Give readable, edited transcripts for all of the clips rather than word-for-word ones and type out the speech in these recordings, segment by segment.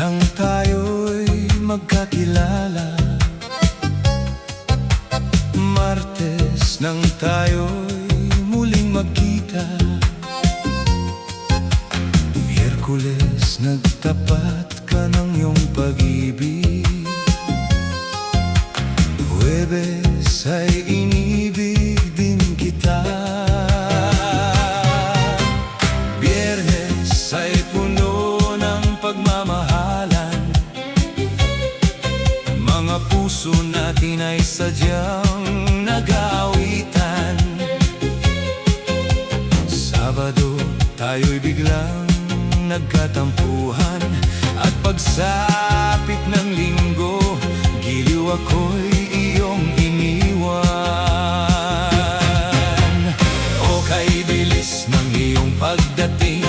nang tayo'y magkakilala, Martes nang tayo'y muling magkita, Miyerkules nagtapat ka ng iyong pag-ibig, Huwebes ay inibig din kita, Biyernes ay puno ng pagmamahalan, mga puso natin ay sadyang nag-aawitan. Sabado tayo'y biglang nagkatampuhan, at pagsapit ng linggo, giliw ako'y iyong iniwan. O kay bilis ng iyong pagdating,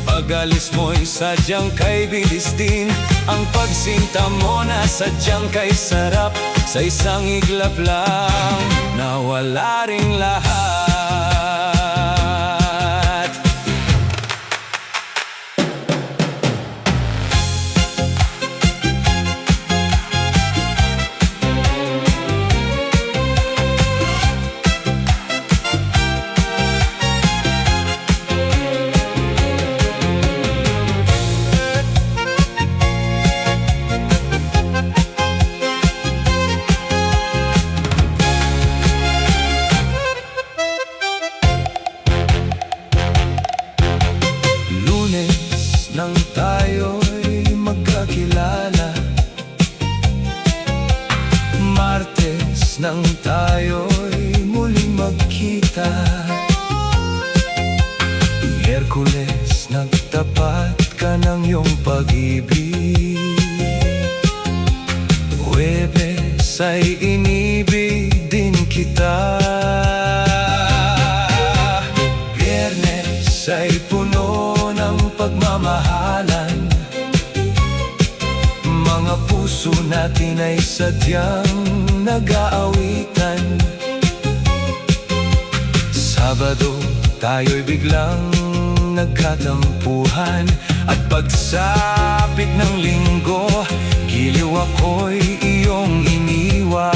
pag-alis mo'y sadyang kay bilis din. Ang pagsinta mo na sadyang kay sarap, sa isang iglap lang nawala ring lahat. Nang tayo'y magkakilala, Martes nang tayo'y muling magkita, Miyerkules nagtapat ka ng iyong pag-ibig, Huwebes ay inibig din kita, Biyernes ay puno ng pagmamahalan, mga puso natin ay sadyang nag-aawitan. Sabado tayo'y biglang nagkatampuhan, at pagsapit ng linggo, giliw ako'y iyong iniwan.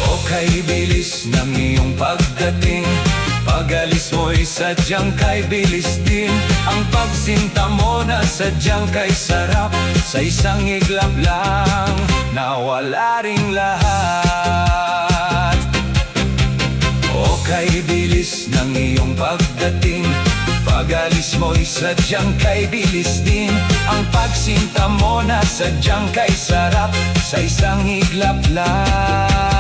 O kay bilis ng iyong pagdating, pag-alis mo'y sadyang kay bilis din. Ang pagsinta mo na sadyang kay sarap, sa isang iglap lang nawala ring lahat. O kay bilis ng iyong pagdating, pag-alis mo'y sadyang kay bilis din. Ang pagsinta mo na sadyang kay sarap, sa isang iglap lang